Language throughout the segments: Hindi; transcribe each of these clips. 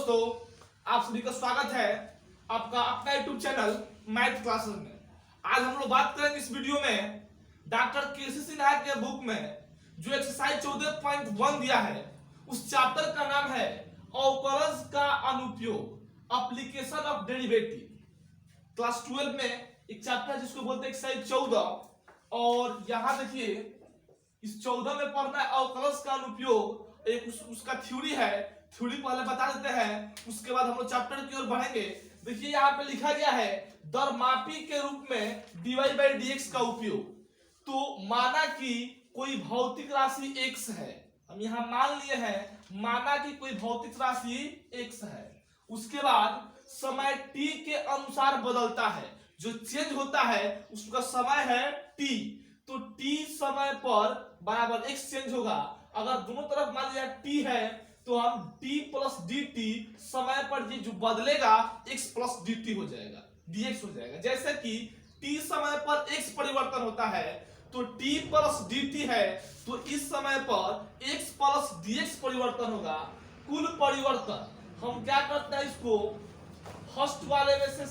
दोस्तों, आप सभी का स्वागत है आपका अपना यूट्यूब चैनल मैथ क्लासेस में। आज हम लोग बात करेंगे इस वीडियो में डॉक्टर केसीसी नायक के बुक में जो एक्सरसाइज 14.1 दिया है, उस चैप्टर का नाम है अवकलज का अनुप्रयोग, एप्लीकेशन ऑफ डेरिवेटिव। क्लास 12 में एक चैप्टर है जिसको बोलते हैं एक्सरसाइज 14, और यहां देखिए इस 14 में पढ़ना है अवकलज का अनुप्रयोग। एक उसका थ्योरी है, थ्योरी पहले बता देते हैं, उसके बाद हम लोग चैप्टर की ओर बढ़ेंगे। देखिए यहाँ पे लिखा गया है दरमापी के रूप में dy बाई dx का उपयोग। तो माना कि कोई भौतिक राशि x है, हम यहाँ मान लिए हैं, माना कि कोई भौतिक राशि x है, उसके बाद समय t के अनुसार बदलता है, जो चेंज होता है उसका समय है t। तो t समय पर बराबर x चेंज होगा। अगर दोनों तरफ मान लिया t है तो हम t प्लस dt समय पर ये जो बदलेगा x प्लस dt हो जाएगा, dx हो जाएगा। जैसे कि t समय पर x परिवर्तन होता है तो t प्लस dt है, तो इस समय पर x प्लस dx परिवर्तन होगा। कुल परिवर्तन हम क्या करते हैं, इसको फर्स्ट वाले में से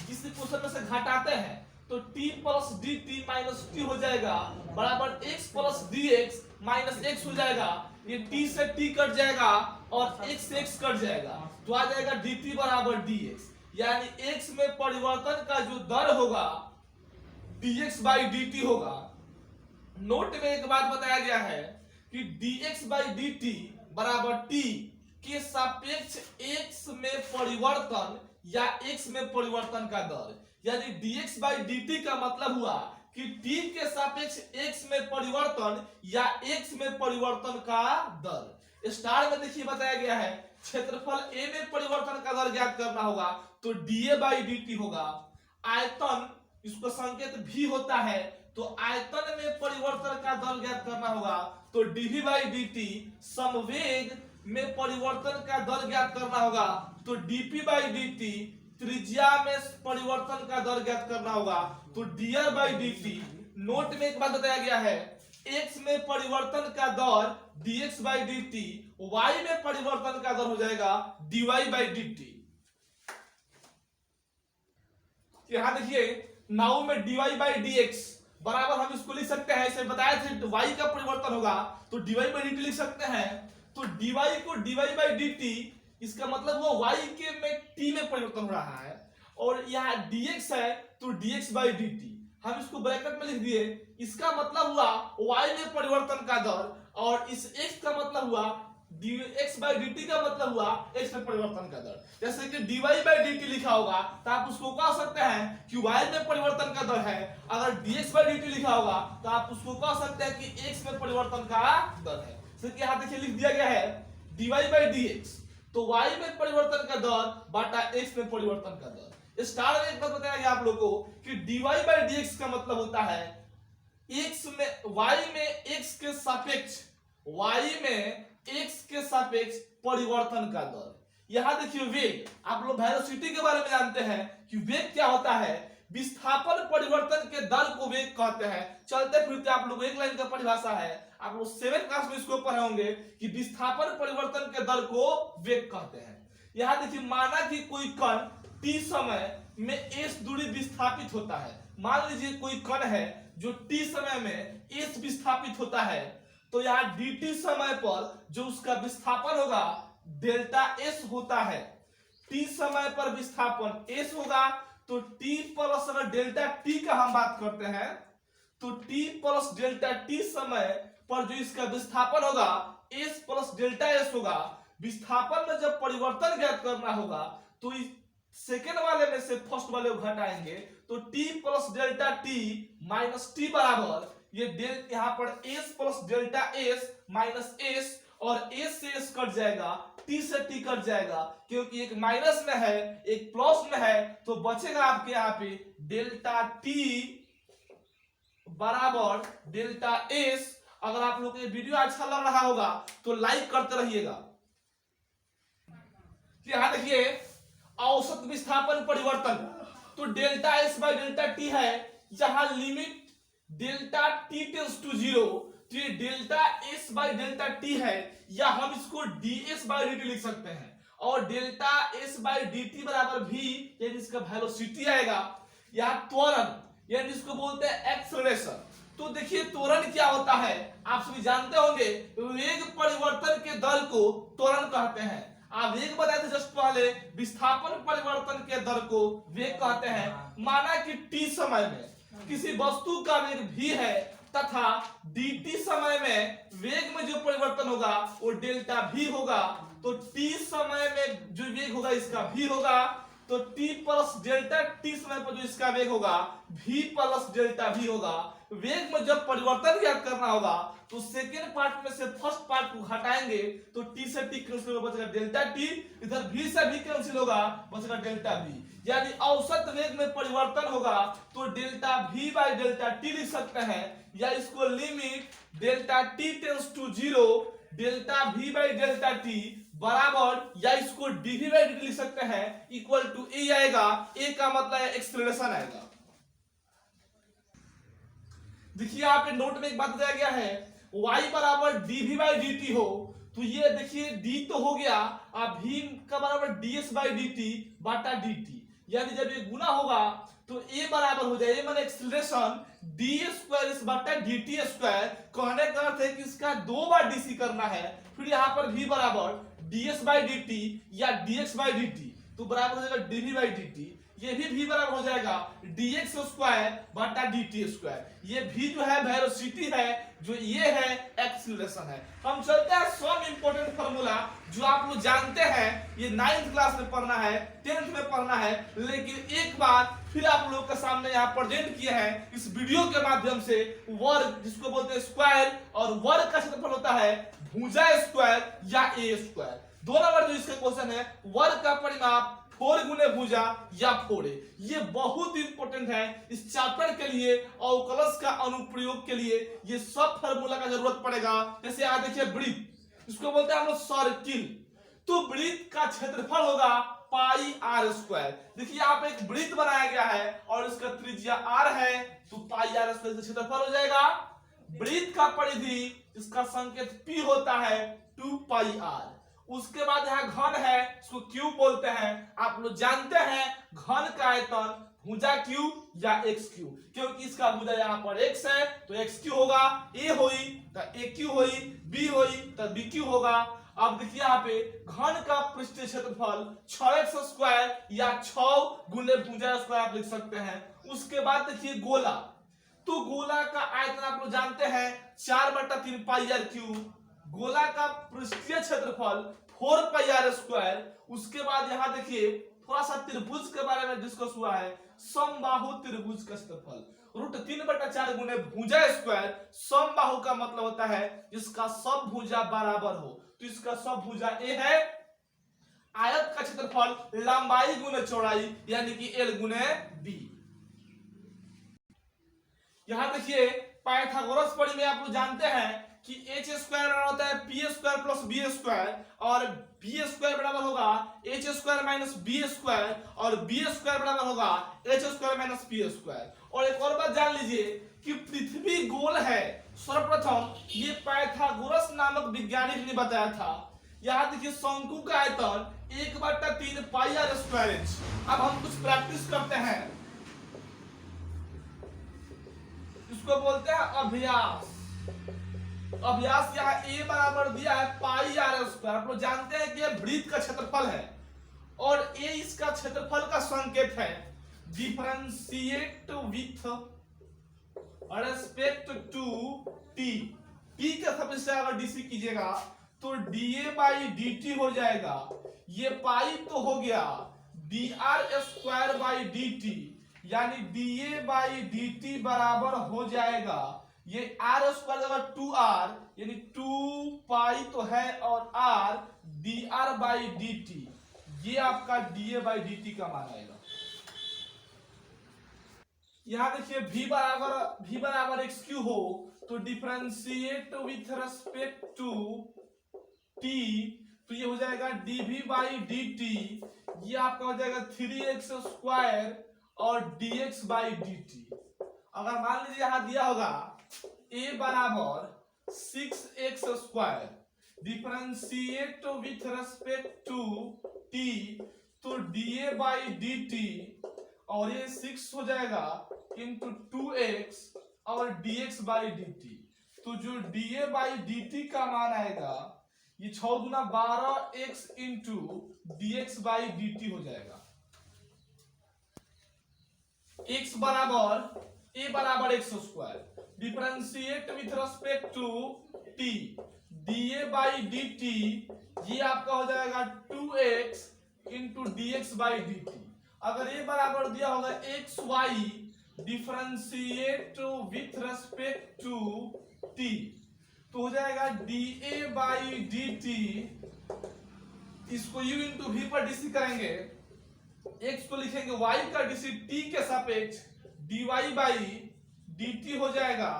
किसी क्वेश्चन में से घटाते हैं तो t plus dt minus t हो जाएगा बराबर x plus dx minus x हो जाएगा। ये t से t कट जाएगा और x से x कट जाएगा, तो आ जाएगा dt बराबर dx। यानी x में परिवर्तन का जो दर होगा dx बाई dt होगा। नोट में एक बात बताया गया है कि dx बाई dt बराबर t के सापेक्ष x में परिवर्तन या x में परिवर्तन का दर, यानी dx बाई dt का मतलब हुआ कि t के सापेक्ष x में परिवर्तन या x में परिवर्तन का दर। स्टार में देखिए बताया गया है क्षेत्रफल a में परिवर्तन का दर ज्ञात करना होगा तो dA बाई dt होगा। आयतन, इसको संकेत v होता है, तो आयतन में परिवर्तन का दर ज्ञात करना होगा तो dv बाई dt। समवेग में परिवर्तन का दर ज्ञात करना होगा तो dp बाई dt। त्रिज्या में परिवर्तन का दर ज्ञात करना होगा तो dr बाई dt। नोट में एक बात बताया गया है x में परिवर्तन का दर dx बाई dt, y में परिवर्तन का दर हो जाएगा dy बाई dt। यहां देखिए नाउ में dy बाई dx बराबर हम इसको लिख सकते हैं, इसे बताया थे y का परिवर्तन होगा तो dy बाई dt लिख सकते हैं। तो dy को dy बाई dt, इसका मतलब वो y के में t में परिवर्तन हो रहा है, और यहाँ dx है तो dx बाई dt हम इसको ब्रैकेट में लिख दिए। इसका मतलब हुआ y में परिवर्तन का दर, और इस x का मतलब हुआ dx बाई dt का मतलब हुआ x में परिवर्तन का दर। जैसे कि dy बाई dt लिखा होगा तो आप उसको कह सकते हैं कि y में परिवर्तन का दर है। अगर dx बाई dt लिखा होगा तो आप उसको कह सकते हैं कि x में परिवर्तन का दर है। जैसे यहाँ देखिए लिख दिया गया है dy बाई dx, तो y में परिवर्तन का दर बाटा x में परिवर्तन का दर। स्टार में एक बात बताया गया आप लोगों को कि dy बाई dx का मतलब होता है x में y में x के सापेक्ष, y में x के सापेक्ष परिवर्तन का दर। यहां देखिए वेग, आप लोग वेलोसिटी के बारे में जानते हैं कि वेग क्या होता है, विस्थापन परिवर्तन के दर को वेग कहते हैं। चलते फिरते आप लोग एक लाइन का परिभाषा है, आप लोग 7th क्लास में इसको पढ़े होंगे कि विस्थापन परिवर्तन के दर को वेग कहते हैं। यहां देखिए माना कि कोई कण t समय में s दूरी विस्थापित होता है। मान लीजिए कोई कण है जो t समय में s विस्थापित होता है, तो यहाँ dt समय पर जो उसका विस्थापन होगा डेल्टा s होता है। t समय पर विस्थापन s होगा तो t प्लस अगर डेल्टा t का हम बात करते हैं तो t प्लस डेल्टा t समय पर जो इसका विस्थापन होगा s प्लस डेल्टा s होगा। विस्थापन में जब परिवर्तन ज्ञात करना होगा तो इस सेकेंड वाले में से फर्स्ट वाले को घटाएंगे तो t plus delta t minus t बराबर ये डेल यहाँ पर s plus delta s minus s, और s से s कट जाएगा, t से t कट जाएगा, क्योंकि एक माइनस में है एक प्लस में है, तो बचेगा आपके यहाँ पे डेल्टा t बराबर डेल्टा s। अगर आप लोग को ये वीडियो अच्छा लग रहा होगा तो लाइक करते रहिएगा। यहाँ देखिए औसत विस्थापन परिवर्तन, तो delta s by delta t है, जहां limit delta t tends to 0, तो ये delta s by delta t है, या हम इसको ds बाई dt लिख सकते हैं। और delta S by d T बराबर भी, यानी इसका वेलोसिटी आएगा। यहाँ त्वरण यानी जिसको बोलते हैं एक्सेलरेशन। तो देखिए त्वरण क्या होता है, आप सभी जानते होंगे, वेग परिवर्तन के दर को त्वरण कहते हैं। आप वेग बताए थे जस्ट पहले, विस्थापन परिवर्तन के दर को वेग कहते हैं। माना कि t समय में किसी वस्तु का वेग v है तथा dt समय में वेग में जो परिवर्तन होगा वो डेल्टा v होगा। तो t समय में जो वेग होगा इसका v होगा, तो t प्लस डेल्टा t समय पर जो इसका वेग होगा v प्लस डेल्टा v होगा। वेग में जब परिवर्तन ज्ञात करना होगा तो सेकेंड पार्ट में से फर्स्ट पार्ट को हटाएंगे तो t से t कैंसिल होगा, बचेगा डेल्टा t, इधर v से v कैंसिल होगा, बचेगा डेल्टा v। यानी औसत वेग में परिवर्तन होगा तो delta v by delta t लिख सकते हैं, या इसको limit delta t tends to 0 delta v by delta t बराबर, या इसको dv बाई dt लिख सकते हैं, इक्वल टू a आएगा। a का मतलब है एक्सेलरेशन आएगा। देखिए यहाँ पे नोट में एक बात बताया गया है, y बराबर dv बाई dt हो तो ये देखिए d तो हो गया, अब v का बराबर ds by dt Bata dt, यानी जब ये गुना होगा तो a बराबर हो जाए, माने एक्सेलरेशन d स्क्वायर इस बाटा dt स्क्वायर। कहने का अर्थ है कि इसका 2 बार dc करना है। फिर यहाँ पर v बराबर ds बाई dt या dx बाई dt, तो बराबर हो जाएगा dv बाई dt। ये भी v बराबर हो जाएगा dx स्क्वायर बटा dt स्क्वायर। ये v जो है वेलोसिटी है, जो ये है एक्सीलरेशन है। हम चलते हैं सम इंपॉर्टेंट फार्मूला जो आप लोग जानते हैं, ये 9th क्लास में पढ़ना है, 10th में पढ़ना है, लेकिन एक बार फिर आप लोग के सामने यहाँ प्रेजेंट किए हैं इस वीडियो के माध्यम से। वर्ग जिसको बोलते हैं स्क्वायर, और वर्ग का क्षेत्रफल होता है भुजा स्क्वायर या ए स्क्वायर। 2 नंबर जो इसका क्वेश्चन है, वर्ग का परिमाप 4 गुने भुजा या 4a। ये बहुत इंपॉर्टेंट है इस चैप्टर के लिए, अवकलज का अनुप्रयोग के लिए ये सब फार्मूला का जरूरत पड़ेगा। जैसे यहाँ देखिए वृत्त, इसको बोलते हैं हम लोग सर्किल, तो वृत्त का क्षेत्रफल होगा पाई आर स्क्वायर। देखिए यहाँ पे एक वृत्त बनाया गया है और इसका त्रिज्या r है, तो पाई आर स्क्वायर का क्षेत्रफल हो जाएगा। वृत्त का परिधि, इसका संकेत p होता है 2 पाई r। उसके बाद यहाँ घन है, इसको क्यूब बोलते हैं। आप लोग जानते हैं घन का आयतन भुजा क्यूब या एक्स क्यूब, क्योंकि इसका भुजा यहाँ पर x है तो एक्स क्यूब होगा, a होई तो a क्यूब होई, b होई तो b क्यूब होगा। अब देखिए यहाँ पे घन का पृष्ठीय क्षेत्रफल 6x स्क्वायर या 6 गुने भुजा स्क्वायर आप लिख सकते हैं। उसके बाद देखिए गोला, तो गोला का आयतन आप लोग जानते हैं 4/3 पाई आर क्यूब। गोला का पृष्ठीय क्षेत्रफल 4 पाई आर स्क्वायर। उसके बाद यहाँ देखिए थोड़ा सा त्रिभुज के बारे में डिस्कस हुआ है, समबाहु त्रिभुज का क्षेत्रफल √3/4 गुने भुजा स्क्वायर। समबाहु का मतलब होता है जिसका सब भुजा बराबर हो, तो इसका सब भुजा ए है। आयत का क्षेत्रफल लंबाई गुने चौड़ाई यानी कि l गुने b। यहां देखिए पाइथागोरस पढ़ी में आप लोग जानते हैं कि h स्क्वायर बराबर होता है p square plus b square, और b स्क्वायर बराबर होगा h square minus b square, और b स्क्वायर बराबर होगा h square minus p square. और एक और बात जान लीजिए कि पृथ्वी गोल है, सर्वप्रथम ये पाइथागोरस नामक वैज्ञानिक ने बताया था। यहाँ देखिए शंकु का आयतन 1/3 पाई आर स्क्वायर इंच। अब हम कुछ प्रैक्टिस करते हैं, इसको बोलते हैं अभ्यास। अभ्यास यहाँ a बराबर दिया है पाई आर स्क्वायर। आप लोग जानते हैं कि यह वृत्त का क्षेत्रफल है और a इसका क्षेत्रफल का संकेत है। Differentiate with respect to t, t के सापेक्ष से अगर dc कीजिएगा तो dA बाई dt हो जाएगा। ये पाई तो हो गया, dr स्क्वायर बाई dt यानी dA बाई dt बराबर हो जाएगा, ये r स्क्वायर अगर 2r यानी 2 पाई तो है और r dr बाई dt, ये आपका dA बाई dt का मान आएगा। यहां देखिए v बराबर x क्यू हो तो differentiate with respect to t, तो ये हो जाएगा dv बाई dt, ये आपका हो जाएगा 3x स्क्वायर और dx बाई dt। अगर मान लीजिए यहां दिया होगा a बराबर 6x square, differentiate with respect two by d T और ये 6 हो जाएगा इंटू 2x और dx बाई डी टी। तो जो dA बाई डी टी का मान आएगा ये 6 गुना 12x into dx by d t हो जाएगा। x बराबर a बराबर x square, differentiate with respect to t, dA by d t ये आपका हो जाएगा 2x into dx by d t. अगर ये बराबर दिया होगा x y, differentiate with respect to t, तो हो जाएगा dA बाई डी टी, इसको u इंटू v पर डीसी करेंगे, x को लिखेंगे y का डीसी t के सापेक्ष dy बाई dt हो जाएगा,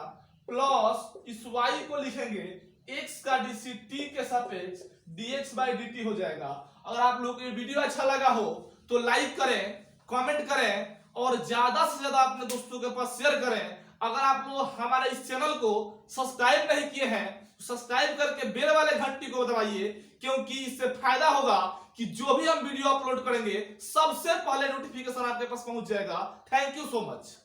प्लस इस y को लिखेंगे x का डीसी t के सापेक्ष dx बाई dt हो जाएगा। अगर आप लोगों को ये वीडियो अच्छा लगा हो तो लाइक करें, कमेंट करें और ज्यादा से ज्यादा अपने दोस्तों के पास शेयर करें। अगर आप लोग हमारे इस चैनल को सब्सक्राइब नहीं किए हैं तो सब्सक्राइब करके बेल वाले घंटी को दबाइए, क्योंकि इससे फायदा होगा कि जो भी हम वीडियो अपलोड करेंगे सबसे पहले नोटिफिकेशन आपके पास पहुंच जाएगा। Thank you so much.